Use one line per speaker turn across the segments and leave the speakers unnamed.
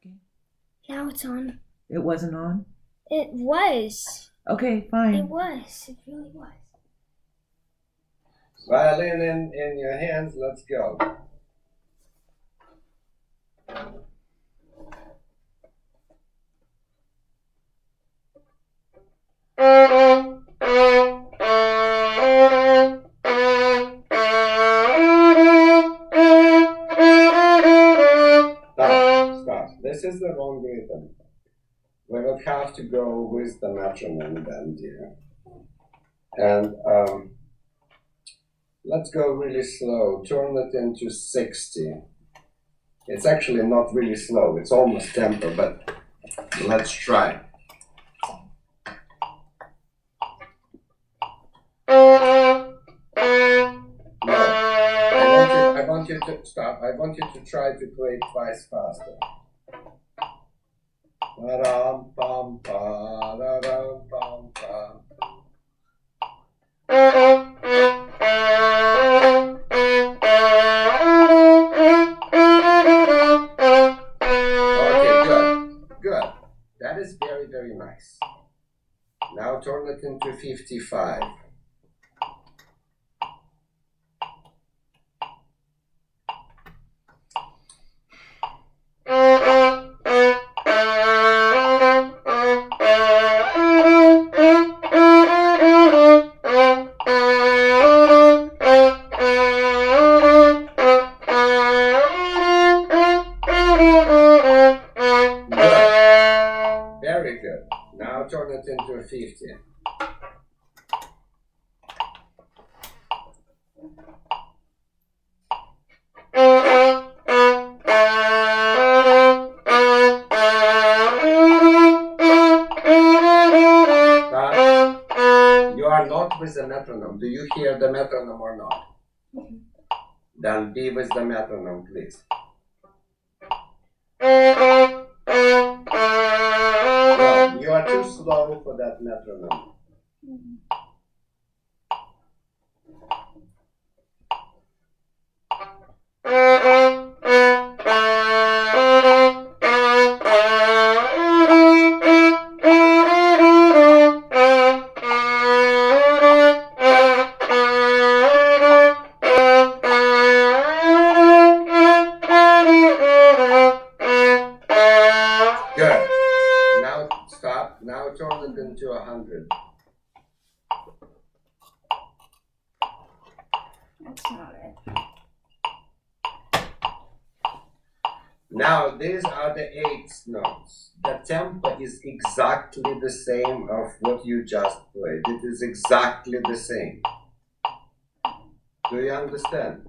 Okay.
Now it's on.
It wasn't on?
It was.
Okay, fine.
It was. It really was.
Violin in your hands, let's go. Stop. This is the wrong rhythm. We would have to go with the metronome then, dear. And let's go really slow. Turn it into 60. It's actually not really slow. It's almost tempo, but let's try. No, I want you to stop. I want you to try to play it twice faster. Okay, good. That is very, very nice. Now turn it into 55. Very good. Now turn it into a 50. You are not with the metronome. Do you hear the metronome or not? Then be with the metronome, please. No, you are too slow for that metronome. Good. Now stop. Now turn it into 100.
That's not it.
Now these are the eighth notes. The tempo is exactly the same of what you just played. It is exactly the same. Do you understand?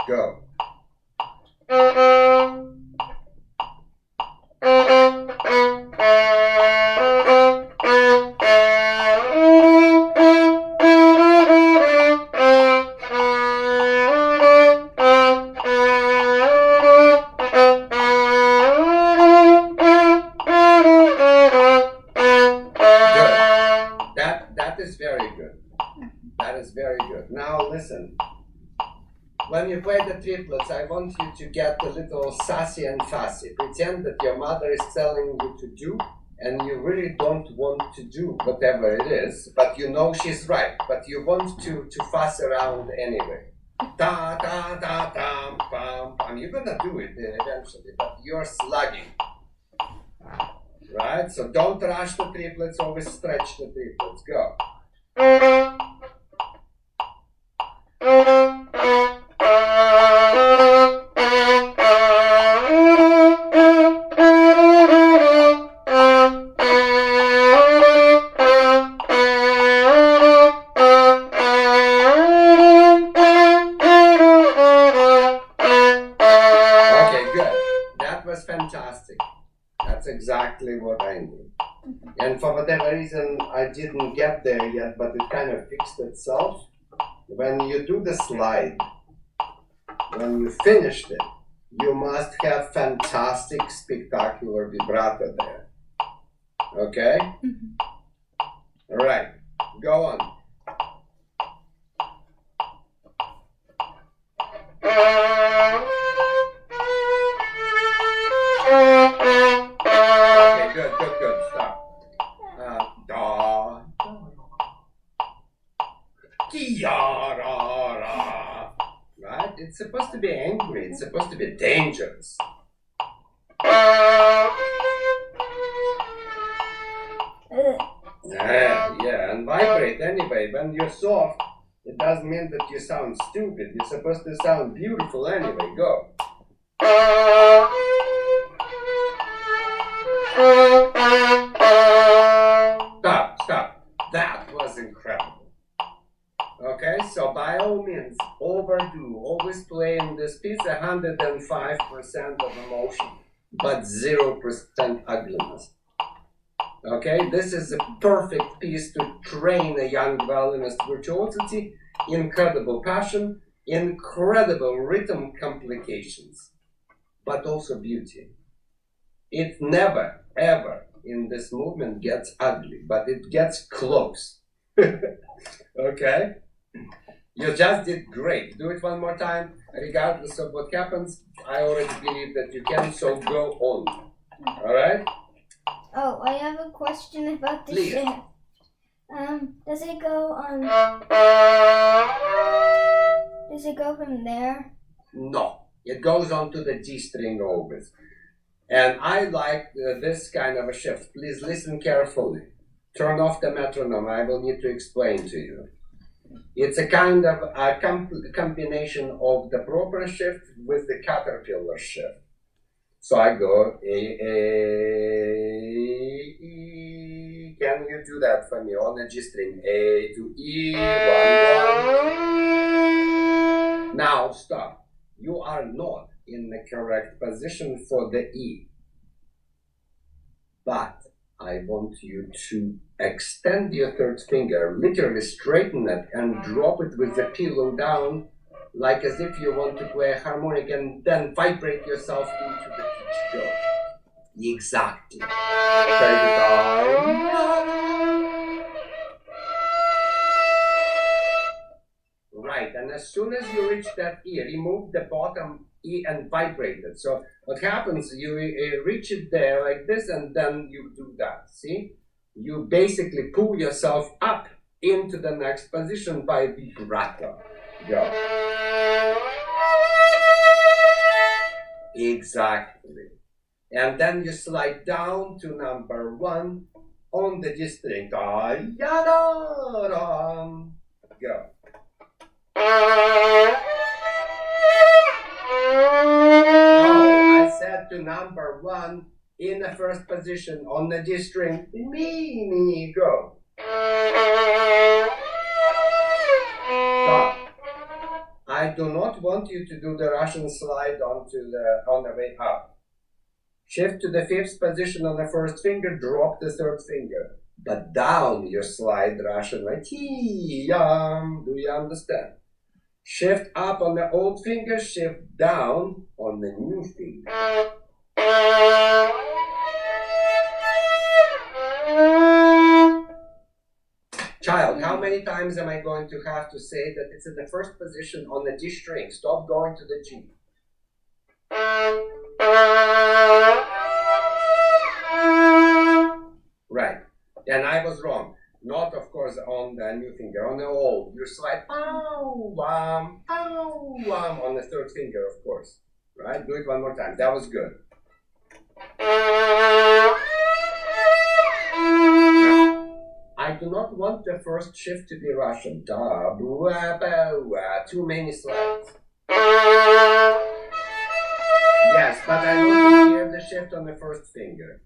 Go. That is very good. That is very good. Now listen. When you play the triplets, I want you to get a little sassy and fussy. Pretend that your mother is telling you to do, and you really don't want to do whatever it is, but you know she's right, but you want to fuss around anyway. Da da da da bam bam. You're gonna do it eventually, but you're slugging. Right? So don't rush the triplets, always stretch the triplets. Go. Okay, good. That was fantastic. That's exactly what I need. And for whatever reason, I didn't get there yet, but it kind of fixed itself. When you do the slide, when you finished it, you must have fantastic, spectacular vibrato there. Okay? All right, go on. good. Stop. Da. Ki-ya-ra-ra. Right? It's supposed to be angry. It's supposed to be dangerous. Yeah, and vibrate anyway. When you're soft, it doesn't mean that you sound stupid. You're supposed to sound beautiful anyway. Go. Stop. That was incredible. Okay, so by all means, overdo. Always play in this piece 105% of emotion, but 0% ugliness. Okay, this is a perfect piece to train a young violinist virtuosity, incredible passion, incredible rhythm complications, but also beauty. It never, ever in this movement gets ugly, but it gets close. Okay? You just did great. Do it one more time. Regardless of what happens, I already believe that you can, so go on. Alright?
Oh, I have a question about the
Please.
shift. Does it go on? Does it go from there?
No. It goes on to the G string always. And I like this kind of a shift. Please listen carefully. Turn off the metronome. I will need to explain to you. It's a kind of a combination of the proper shift with the caterpillar shift. So I go A. Can you do that for me on the G string? A to E, 1, 1. Now stop. You are not in the correct position for the E. But I want you to extend your third finger, literally straighten it and drop it with the pillow down, like as if you want to play a harmonic, and then vibrate yourself into the pitch. Go. Exactly. Take the time. Right, and as soon as you reach that E, remove the bottom E and vibrate it. So what happens, you reach it there like this, and then you do that, see? You basically pull yourself up into the next position by vibrato. Go. Exactly. And then you slide down to number 1 on the G string. Go. No, I said to number 1 in the first position on the G string. Me, go. Stop. I do not want you to do the Russian slide on the way up. Shift to the 5th position on the first finger, drop the 3rd finger. But down you slide Russian way. T-yam. Do you understand? Shift up on the old finger, shift down on the new finger. Child, how many times am I going to have to say that it's in the first position on the G string? Stop going to the G. Right. And I was wrong. Not, of course, on the new finger. On the old, you slide on the 3rd finger, of course. Right? Do it one more time. That was good. I do not want the first shift to be Russian. Too many slides. Yes, but I want to hear the shift on the first finger.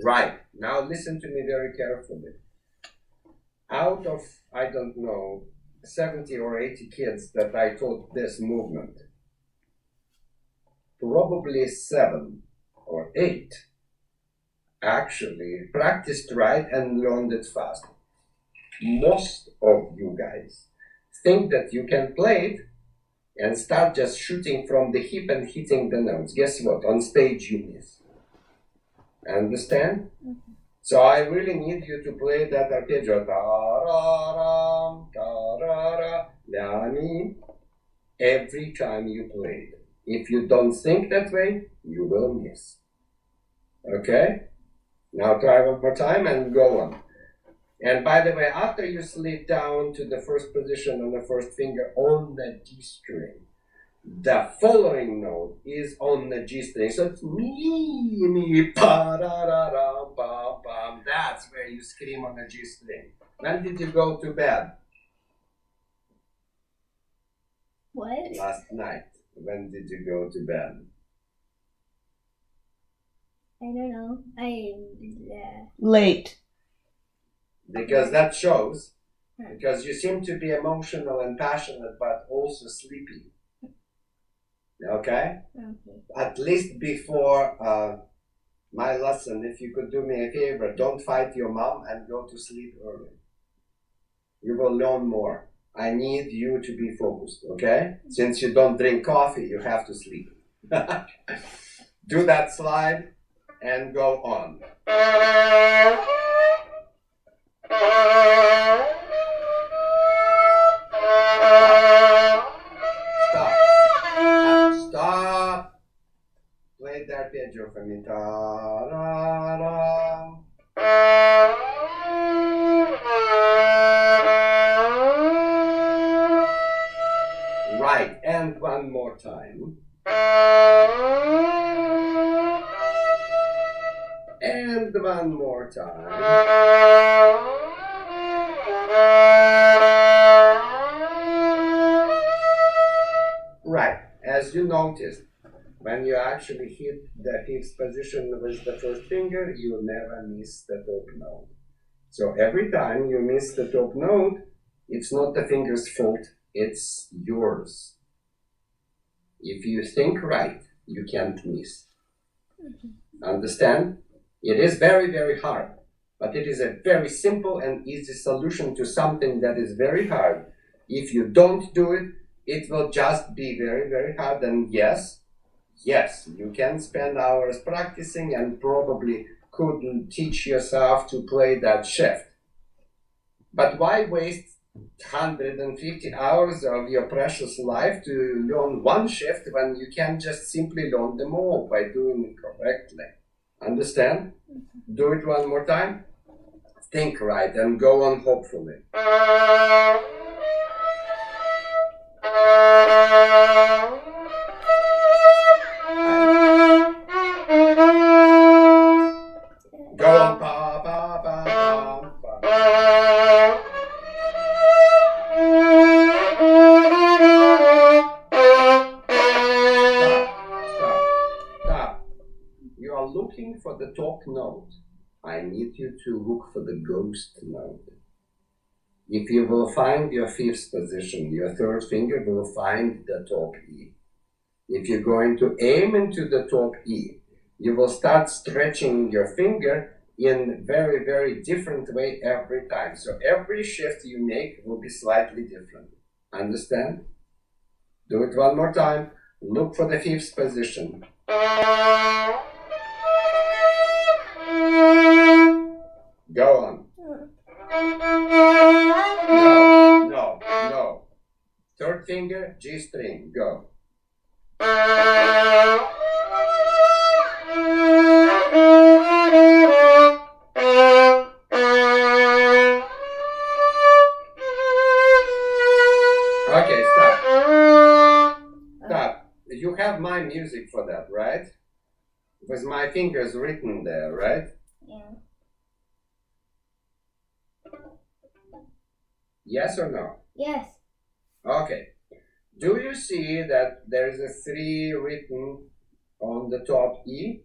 Right, now listen to me very carefully. Out of, I don't know, 70 or 80 kids that I taught this movement, probably 7 or 8 actually practiced right and learned it fast. Most of you guys think that you can play it and start just shooting from the hip and hitting the notes. Guess what? On stage you miss. Understand? Mm-hmm. So I really need you to play that arpeggio. Ta-ra-ram, ta-ra-ra, la, every time you play it. If you don't think that way, you will miss. Okay? Now try one more time and go on. And by the way, after you slid down to the first position on the first finger on the G string, the following note is on the G string. So it's me, pa, da, da, da, ba, ba. That's where you scream on the G string. When did you go to bed?
What?
Last night. When did you go to bed?
I don't know.
Late.
Because that shows, because you seem to be emotional and passionate, but also sleepy. Okay?
Okay.
At least before my lesson, if you could do me a favor, don't fight your mom and go to sleep early. You will learn more. I need you to be focused, okay? Since you don't drink coffee, you have to sleep. Do that slide and go on. Stop. Play the arpeggio for me. Ta-ra-ra. Right, and one more time. And one more time. Right, as you noticed, when you actually hit the fifth position with the first finger, you never miss the top note. So every time you miss the top note, it's not the finger's fault, it's yours. If you think right, you can't miss. Understand? It is very, very hard, but it is a very simple and easy solution to something that is very hard. If you don't do it, it will just be very, very hard. And yes, you can spend hours practicing and probably couldn't teach yourself to play that shift. But why waste 150 hours of your precious life to learn one shift when you can just simply learn them all by doing it correctly? Understand? Do it one more time. Think right and go on hopefully. Go on, pa, pa, pa, pa, pa. Stop. You are looking for the top note. I need you to look for the ghost note. If you will find your fifth position, your third finger will find the top E. If you're going to aim into the top E, you will start stretching your finger in very, very different way every time. So every shift you make will be slightly different. Understand? Do it one more time. Look for the fifth position. Go on. No. Third finger, G string, go. Okay, stop. You have my music for that, right? With my fingers written there, right?
Yeah.
Yes or no?
Yes.
Okay. Do you see that there's a 3 written on the top E?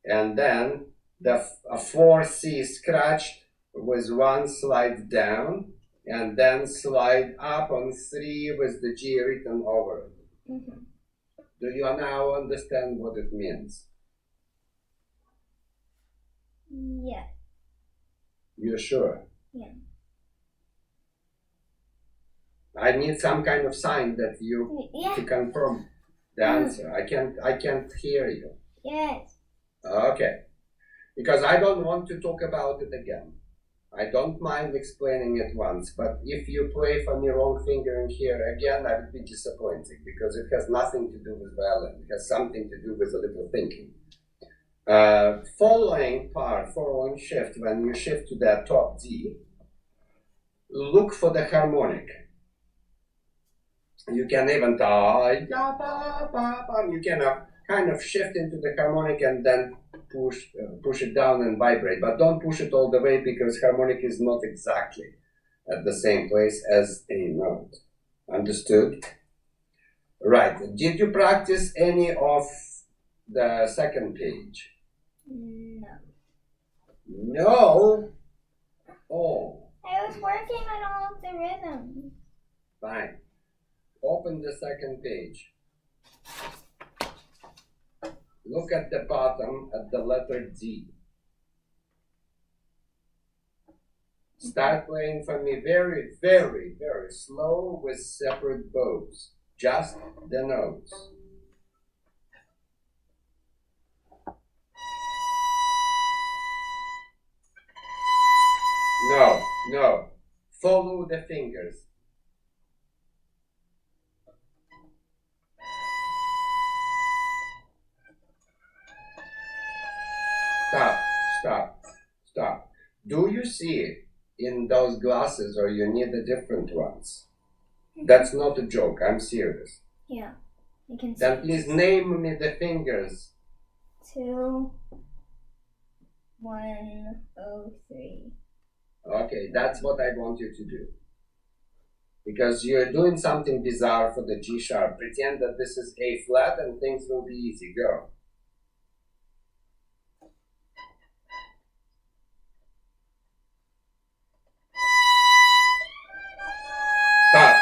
And then a 4C scratched with 1 slide down, and then slide up on 3 with the G written over it.
Mm-hmm.
Do you now understand what it means?
Yeah.
You're sure?
Yeah.
I need some kind of sign that you to confirm the answer. I can't hear you.
Yes.
Okay. Because I don't want to talk about it again. I don't mind explaining it once, but if you play for me wrong fingering here again, I would be disappointed because it has nothing to do with violin. It has something to do with a little thinking. Following shift, when you shift to the top D, look for the harmonic. You can even you can kind of shift into the harmonic and then push it down and vibrate, but don't push it all the way because harmonic is not exactly at the same place as a note. Understood? Right. Did you practice any of the second page?
No.
No? Oh,
I was working on all of the rhythms.
fine. Open the second page. Look at the bottom at the letter D. Start playing for me very, very, very slow with separate bows. Just the notes. No. Follow the fingers. Stop. Do you see it in those glasses or you need the different ones? That's not a joke, I'm serious.
Yeah, I can see.
Then please name me the fingers.
2, 1, 0, 3.
Okay, that's what I want you to do. Because you're doing something bizarre for the G sharp. Pretend that this is A flat and things will be easy. Go. Stop.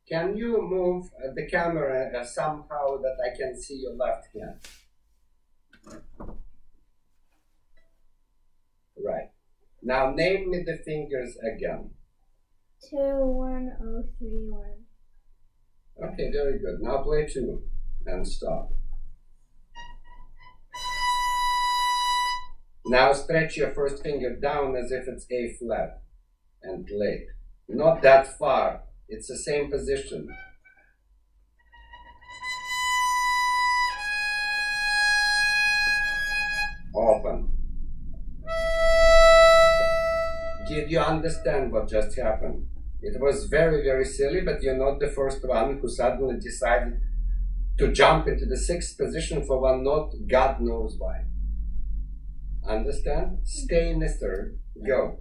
Can you move the camera somehow that I can see your left hand? Right. Now name me the fingers again.
2, 1, 0, 3, 1.
Okay, very good. Now play 2 and stop. Now stretch your first finger down as if it's A flat and play. Not that far. It's the same position. Open. Did you understand what just happened? It was very, very silly, but you're not the first one who suddenly decided to jump into the 6th position for one note, God knows why. Understand? Stay in the 3rd. Go.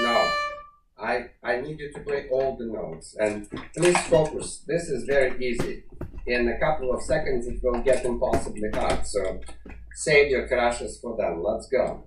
No. I need you to play all the notes and please focus. This is very easy. In a couple of seconds it will get impossibly hard, so save your crashes for them. Let's go.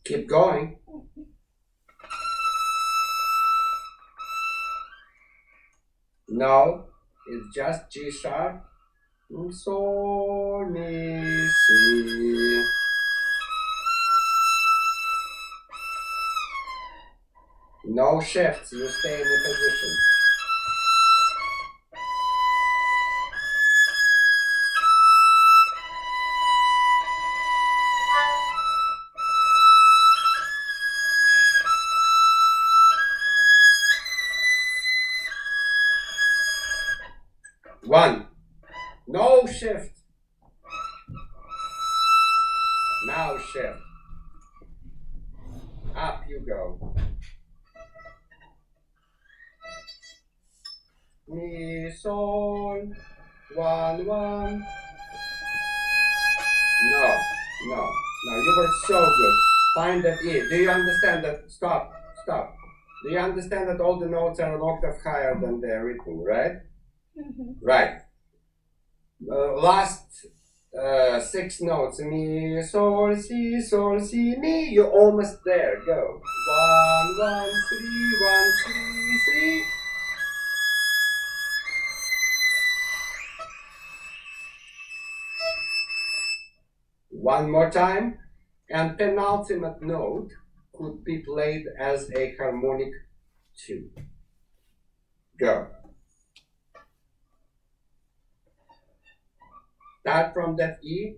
Keep going. No, it's just G sharp. Sol, mi, si. No shifts, you stay in the position. One. No shift. Now shift. Up you go. Mi, sol, 1, 1. No. You were so good. Find that E. Do you understand that? Stop. Do you understand that all the notes are an octave higher than they're written, right? Right. Last 6 notes. Mi, sol, si, mi. You're almost there. Go. 1, 1, 3, 1, 3, 3. One more time. And penultimate note could be played as a harmonic 2. Go. Start from that E.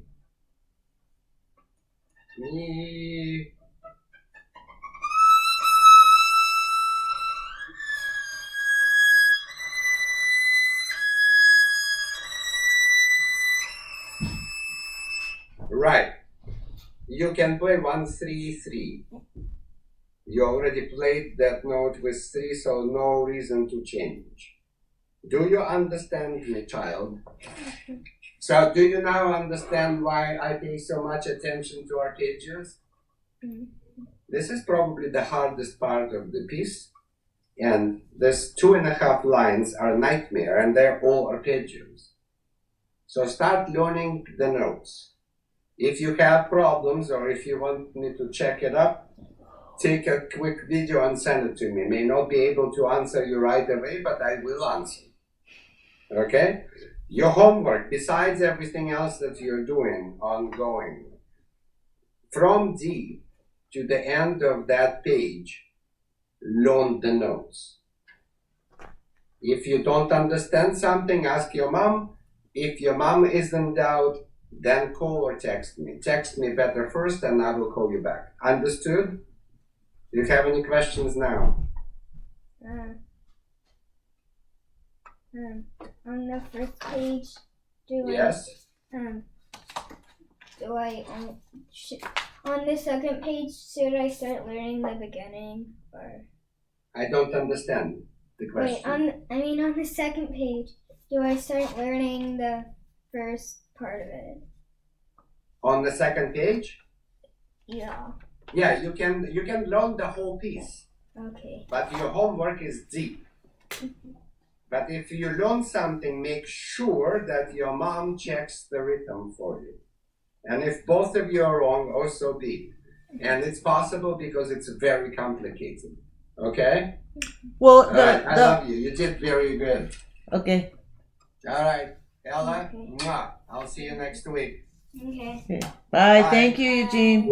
Mi. Right. You can play 1, 3, 3. You already played that note with 3, so no reason to change. Do you understand me, child? So, do you now understand why I pay so much attention to arpeggios? This is probably the hardest part of the piece, and this 2.5 lines are nightmare, and they're all arpeggios. So start learning the notes. If you have problems, or if you want me to check it up, take a quick video and send it to me. May not be able to answer you right away, but I will answer. Okay? Your homework, besides everything else that you're doing ongoing, from D to the end of that page, learn the notes. If you don't understand something, ask your mom. If your mom is in doubt, then call or text me. Text me better first, and I will call you back. Understood? Do you have any questions now?
On the first page,
Yes?
on the second page, should I start learning the beginning, or?
I don't understand the question.
On the second page, do I start learning the first part of it?
On the second page?
Yeah.
Yeah, you can learn the whole piece.
Okay.
But your homework is deep. But if you learn something, make sure that your mom checks the rhythm for you. And if both of you are wrong, also be. And it's possible because it's very complicated. Okay?
Well,
All right, I love you. You did very good.
Okay.
All right, Ella,
Okay.
mwah. I'll see you next week.
Okay.
Okay. Bye.
Bye.
Thank you, Eugene.